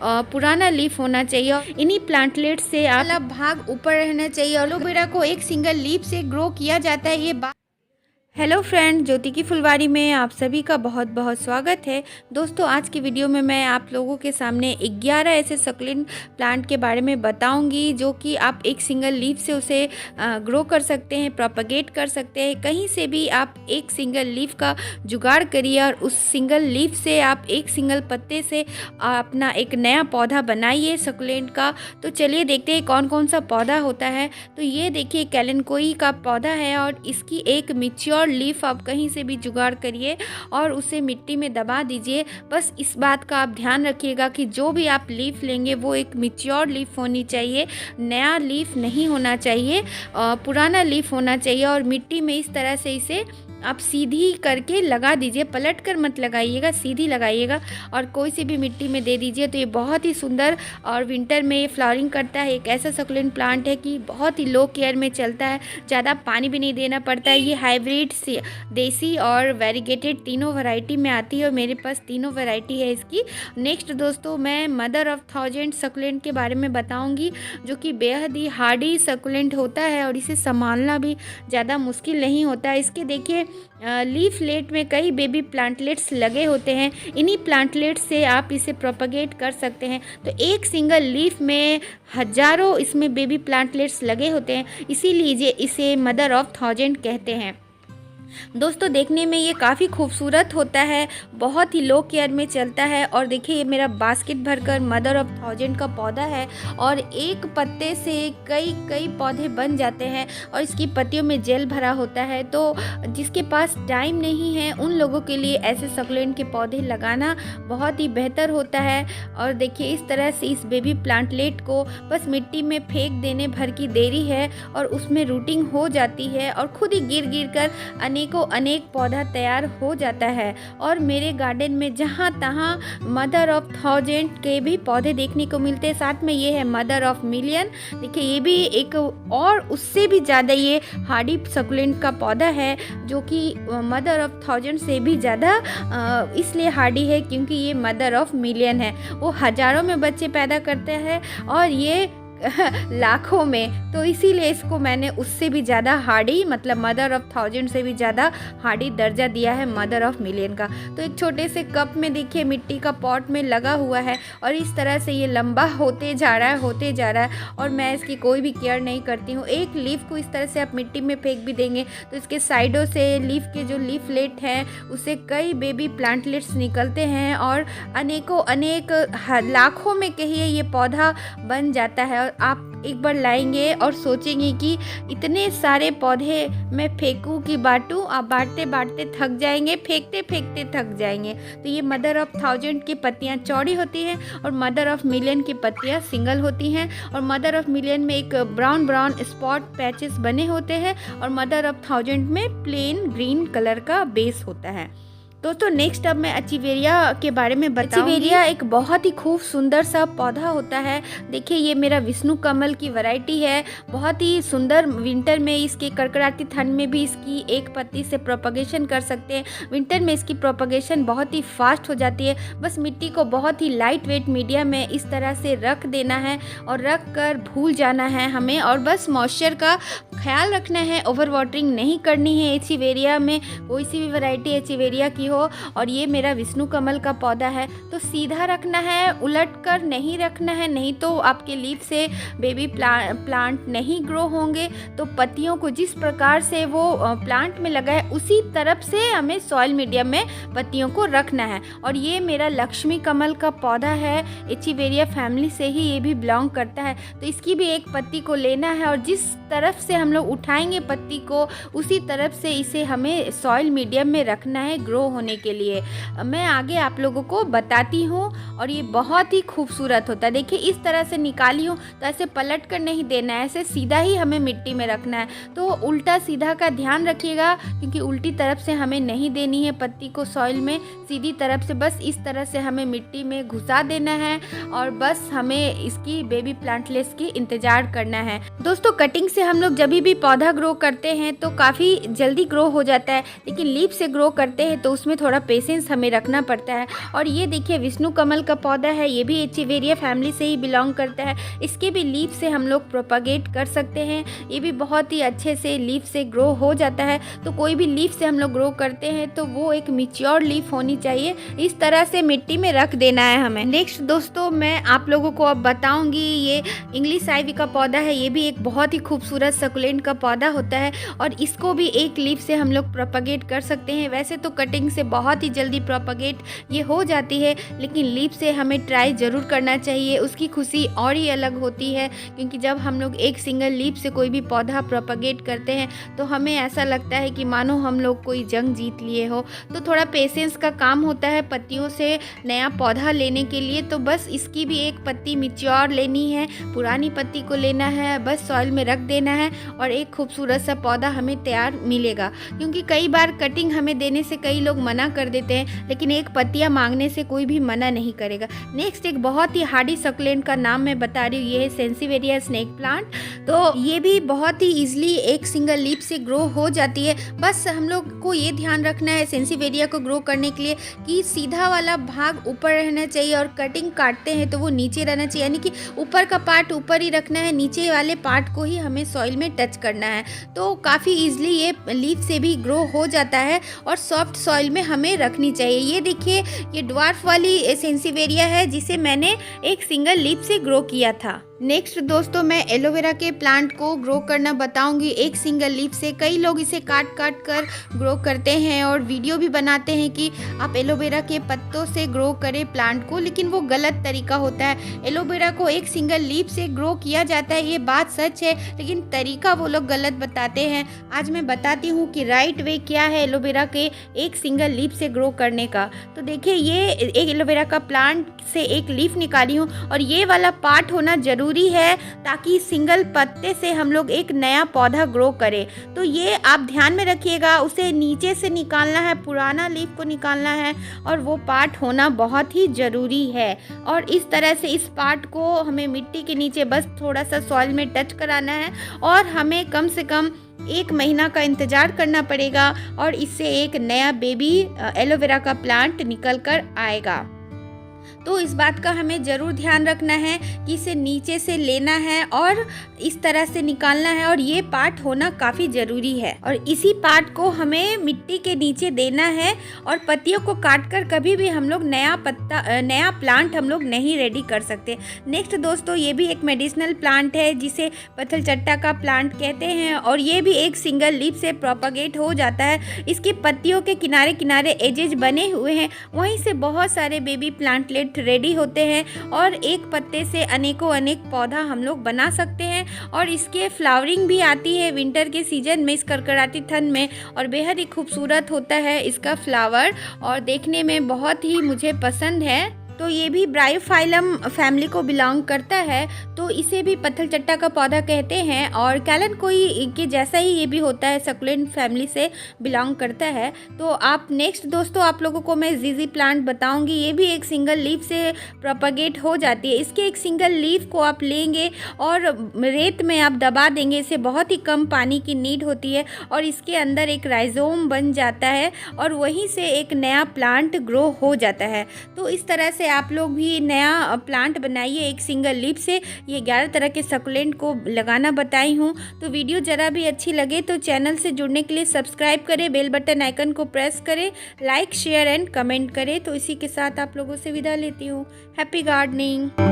पुराना लीफ होना चाहिए और इन्हीं प्लांटलेट से आप भाग ऊपर रहना चाहिए। एलोवेरा को एक सिंगल लीफ से ग्रो किया जाता है। ये बात हेलो फ्रेंड, ज्योति की फुलवारी में आप सभी का बहुत बहुत स्वागत है। दोस्तों, आज की वीडियो में मैं आप लोगों के सामने 11 ऐसे सक्लेंट प्लांट के बारे में बताऊंगी जो कि आप एक सिंगल लीफ से उसे ग्रो कर सकते हैं, प्रोपगेट कर सकते हैं। कहीं से भी आप एक सिंगल लीफ का जुगाड़ करिए और उस सिंगल लीफ से आप एक सिंगल पत्ते से अपना एक नया पौधा बनाइए सक्लेंट का। तो चलिए देखते हैं कौन कौन सा पौधा होता है। तो ये देखिए कैलेनकोई का पौधा है और इसकी एक मैच्योर लीफ आप कहीं से भी जुगाड़ करिए और उसे मिट्टी में दबा दीजिए। बस इस बात का आप ध्यान रखिएगा कि जो भी आप लीफ लेंगे वो एक मैच्योर लीफ होनी चाहिए, नया लीफ नहीं होना चाहिए, पुराना लीफ होना चाहिए। और मिट्टी में इस तरह से इसे आप सीधी करके लगा दीजिए, पलट कर मत लगाइएगा, सीधी लगाइएगा और कोई सी भी मिट्टी में दे दीजिए। तो ये बहुत ही सुंदर और विंटर में ये फ्लावरिंग करता है। एक ऐसा सक्लेंट प्लांट है कि बहुत ही लो केयर में चलता है, ज़्यादा पानी भी नहीं देना पड़ता है। ये हाइब्रिड से देसी और वेरीगेटेड तीनों वैरायटी में आती है और मेरे पास तीनों वैरायटी है इसकी। नेक्स्ट दोस्तों, मैं मदर ऑफ थाउजेंड सक्लेंट के बारे में बताऊँगी जो कि बेहद ही हार्डी सक्लेंट होता है और इसे संभालना भी ज़्यादा मुश्किल नहीं होता है। इसके देखिए लीफलेट में कई बेबी प्लांटलेट्स लगे होते हैं। इन्हीं प्लांटलेट्स से आप इसे प्रोपगेट कर सकते हैं। तो एक सिंगल लीफ में हजारों इसमें बेबी प्लांटलेट्स लगे होते हैं, इसीलिए इसे मदर ऑफ थाउजेंड कहते हैं। दोस्तों, देखने में ये काफ़ी खूबसूरत होता है, बहुत ही लो केयर में चलता है। और देखिए ये मेरा बास्केट भरकर मदर ऑफ थाउजेंड का पौधा है और एक पत्ते से कई कई पौधे बन जाते हैं और इसकी पत्तियों में जेल भरा होता है। तो जिसके पास टाइम नहीं है उन लोगों के लिए ऐसे सक्लेंट के पौधे लगाना बहुत ही बेहतर होता है। और देखिए इस तरह से इस बेबी प्लांटलेट को बस मिट्टी में फेंक देने भर की देरी है और उसमें रूटिंग हो जाती है और खुद ही गिर गिर कर अनेक पौधा तैयार हो जाता है। और मेरे गार्डन में जहाँ तहाँ मदर ऑफ थाउजेंड के भी पौधे देखने को मिलते हैं। साथ में ये है मदर ऑफ मिलियन। देखिए ये भी एक और उससे भी ज़्यादा ये हार्डी सक्लेंट का पौधा है जो कि मदर ऑफ थाउजेंड से भी ज़्यादा इसलिए हार्डी है क्योंकि ये मदर ऑफ मिलियन है। वो हज़ारों में बच्चे पैदा करते हैं और ये लाखों में, तो इसीलिए इसको मैंने उससे भी ज़्यादा हार्डी मतलब मदर ऑफ थाउजेंड से भी ज़्यादा हार्डी दर्जा दिया है मदर ऑफ मिलियन का। तो एक छोटे से कप में देखिए मिट्टी का पॉट में लगा हुआ है और इस तरह से ये लंबा होते जा रहा है और मैं इसकी कोई भी केयर नहीं करती हूँ। एक लीफ को इस तरह से आप मिट्टी में फेंक भी देंगे तो इसके साइडों से लीफ के जो लीफलेट हैं उससे कई बेबी प्लांटलेट्स निकलते हैं और अनेक लाखों में कहिए ये पौधा बन जाता है। आप एक बार लाएंगे और सोचेंगे कि इतने सारे पौधे मैं फेंकूं कि बांटूं। आप बांटते बांटते थक जाएंगे, फेंकते फेंकते थक जाएंगे। तो ये मदर ऑफ थाउजेंड की पत्तियां चौड़ी होती हैं और मदर ऑफ मिलियन की पत्तियां सिंगल होती हैं। और मदर ऑफ मिलियन में एक ब्राउन स्पॉट पैचेस बने होते हैं और मदर ऑफ थाउजेंड में प्लेन ग्रीन कलर का बेस होता है। दोस्तों, नेक्स्ट अब मैं एचिवेरिया के बारे में बताऊंगी। एचिवेरिया एक बहुत ही खूब सुंदर सा पौधा होता है। देखिए ये मेरा विष्णु कमल की वैरायटी है, बहुत ही सुंदर। विंटर में इसके कड़कड़ाती ठंड में भी इसकी एक पत्ती से प्रोपगेशन कर सकते हैं। विंटर में इसकी प्रोपगेशन बहुत ही फास्ट हो जाती है। बस मिट्टी को बहुत ही लाइट वेट मीडियम में इस तरह से रख देना है और रख कर भूल जाना है हमें और बस मॉइस्चर का ख्याल रखना है। ओवर वाटरिंग नहीं करनी है। एचिवेरिया में कोई सी भी वैरायटी एचिवेरिया की हो। और ये मेरा विष्णु कमल का पौधा है। तो सीधा रखना है, उलट कर नहीं रखना है, नहीं तो आपके लीफ से बेबी प्लांट नहीं ग्रो होंगे। तो पत्तियों को जिस प्रकार से वो प्लांट में लगा है उसी तरफ से हमें सॉइल मीडियम में पत्तियों को रखना है। और ये मेरा लक्ष्मी कमल का पौधा है, एचिवेरिया फैमिली से ही ये भी बिलोंग करता है। तो इसकी भी एक पत्ती को लेना है और जिस तरफ से हम लोग उठाएंगे पत्ती को उसी तरफ से इसे हमें सॉइल मीडियम में रखना है ग्रो होने के लिए। मैं आगे आप लोगों को बताती हूँ। और ये बहुत ही खूबसूरत होता है। देखिए इस तरह से निकाली हूँ तो ऐसे पलट कर नहीं देना है, ऐसे सीधा ही हमें मिट्टी में रखना है। तो उल्टा सीधा का ध्यान रखिएगा क्योंकि उल्टी तरफ से हमें नहीं देनी है पत्ती को सॉइल में, सीधी तरफ से बस इस तरह से हमें मिट्टी में घुसा देना है और बस हमें इसकी बेबी प्लांटलेट्स की इंतजार करना है। दोस्तों, कटिंग से हम लोग जब भी पौधा ग्रो करते हैं तो काफ़ी जल्दी ग्रो हो जाता है, लेकिन लीफ से ग्रो करते हैं तो उस उसमें थोड़ा पेशेंस हमें रखना पड़ता है। और ये देखिए विष्णु कमल का पौधा है, ये भी एचिवेरिया फैमिली से ही बिलोंग करता है। इसके भी लीफ से हम लोग प्रोपागेट कर सकते हैं, ये भी बहुत ही अच्छे से लीफ से ग्रो हो जाता है। तो कोई भी लीफ से हम लोग ग्रो करते हैं तो वो एक मैच्योर लीफ होनी चाहिए, इस तरह से मिट्टी में रख देना है हमें। नेक्स्ट दोस्तों मैं आप लोगों को अब बताऊंगी, ये इंग्लिश आइवी का पौधा है, ये भी एक बहुत ही खूबसूरत सकुलेंट का पौधा होता है और इसको भी एक लीफ से हम लोग प्रोपागेट कर सकते हैं। वैसे तो कटिंग से बहुत ही जल्दी प्रोपागेट ये हो जाती है, लेकिन लीफ से हमें ट्राई ज़रूर करना चाहिए, उसकी खुशी और ही अलग होती है। क्योंकि जब हम लोग एक सिंगल लीफ से कोई भी पौधा प्रोपागेट करते हैं तो हमें ऐसा लगता है कि मानो हम लोग कोई जंग जीत लिए हो। तो थोड़ा पेशेंस का काम होता है पत्तियों से नया पौधा लेने के लिए। तो बस इसकी भी एक पत्ती मैच्योर लेनी है, पुरानी पत्ती को लेना है, बस सॉइल में रख देना है और एक खूबसूरत सा पौधा हमें तैयार मिलेगा। क्योंकि कई बार कटिंग हमें देने से कई लोग मना कर देते हैं, लेकिन एक पत्तियाँ मांगने से कोई भी मना नहीं करेगा। नेक्स्ट एक बहुत ही हार्डी सकुलेंट का नाम मैं बता रही हूँ, ये है सेंसिवेरिया स्नेक प्लांट। तो ये भी बहुत ही ईजिली एक सिंगल लीफ से ग्रो हो जाती है। बस हम लोग को ये ध्यान रखना है सेंसिवेरिया को ग्रो करने के लिए कि सीधा वाला भाग ऊपर रहना चाहिए और कटिंग काटते हैं तो वो नीचे रहना चाहिए, यानी कि ऊपर का पार्ट ऊपर ही रखना है, नीचे वाले पार्ट को ही हमें सॉइल में टच करना है। तो काफ़ी ईजिली ये लीफ से भी ग्रो हो जाता है और सॉफ्ट सॉइल में हमें रखनी चाहिए। ये देखिए ये ड्वार्फ वाली सेंसिवेरिया है जिसे मैंने एक सिंगल लीफ से ग्रो किया था। नेक्स्ट दोस्तों मैं एलोवेरा के प्लांट को ग्रो करना बताऊंगी एक सिंगल लीफ से। कई लोग इसे काट काट कर ग्रो करते हैं और वीडियो भी बनाते हैं कि आप एलोवेरा के पत्तों से ग्रो करें प्लांट को, लेकिन वो गलत तरीका होता है। एलोवेरा को एक सिंगल लीफ से ग्रो किया जाता है, ये बात सच है, लेकिन तरीका वो लोग गलत बताते हैं। आज मैं बताती हूँ कि राइट वे क्या है एलोवेरा के एक सिंगल लीफ से ग्रो करने का। तो देखिए ये एक एलोवेरा का प्लांट से एक लीफ निकाली हूँ और ये वाला पार्ट होना जरूरी है ताकि सिंगल पत्ते से हम लोग एक नया पौधा ग्रो करें। तो ये आप ध्यान में रखिएगा, उसे नीचे से निकालना है, पुराना लीफ को निकालना है और वो पार्ट होना बहुत ही ज़रूरी है। और इस तरह से इस पार्ट को हमें मिट्टी के नीचे बस थोड़ा सा सॉइल में टच कराना है और हमें कम से कम 1 महीना का इंतज़ार करना पड़ेगा और इससे एक नया बेबी एलोवेरा का प्लांट निकल कर आएगा। तो इस बात का हमें ज़रूर ध्यान रखना है कि इसे नीचे से लेना है और इस तरह से निकालना है और ये पार्ट होना काफ़ी ज़रूरी है। और इसी पार्ट को हमें मिट्टी के नीचे देना है और पत्तियों को काटकर कभी भी हम लोग नया प्लांट हम लोग नहीं रेडी कर सकते। नेक्स्ट दोस्तों ये भी एक मेडिसिनल प्लांट है जिसे पत्थल चट्टा का प्लांट कहते हैं और ये भी एक सिंगल लीफ से प्रोपागेट हो जाता है। इसकी पत्तियों के किनारे किनारे एजेज बने हुए हैं, वहीं से बहुत सारे बेबी प्लांटलेट रेडी होते हैं और एक पत्ते से अनेकों अनेक पौधा हम लोग बना सकते हैं। और इसके फ्लावरिंग भी आती है विंटर के सीजन में, इस कड़कड़ाती ठंड में, और बेहद ही खूबसूरत होता है इसका फ्लावर और देखने में बहुत ही मुझे पसंद है। तो ये भी ब्रायोफाइलम फैमिली को बिलोंग करता है, तो इसे भी पत्थल चट्टा का पौधा कहते हैं और कैलन-कोई के जैसा ही ये भी होता है, सकुलेंट फैमिली से बिलोंग करता है। तो आप नेक्स्ट दोस्तों आप लोगों को मैं जीजी प्लांट बताऊंगी, ये भी एक सिंगल लीफ से प्रोपागेट हो जाती है। इसके एक सिंगल लीफ को आप लेंगे और रेत में आप दबा देंगे, इसे बहुत ही कम पानी की नीड होती है और इसके अंदर एक राइजोम बन जाता है और वहीं से एक नया प्लांट ग्रो हो जाता है। तो इस तरह से आप लोग भी नया प्लांट बनाइए एक सिंगल लीफ से। ये 11 तरह के सकुलेंट को लगाना बताई हूँ। तो वीडियो ज़रा भी अच्छी लगे तो चैनल से जुड़ने के लिए सब्सक्राइब करें, बेल बटन आइकन को प्रेस करें, लाइक शेयर एंड कमेंट करें। तो इसी के साथ आप लोगों से विदा लेती हूँ। Happy gardening.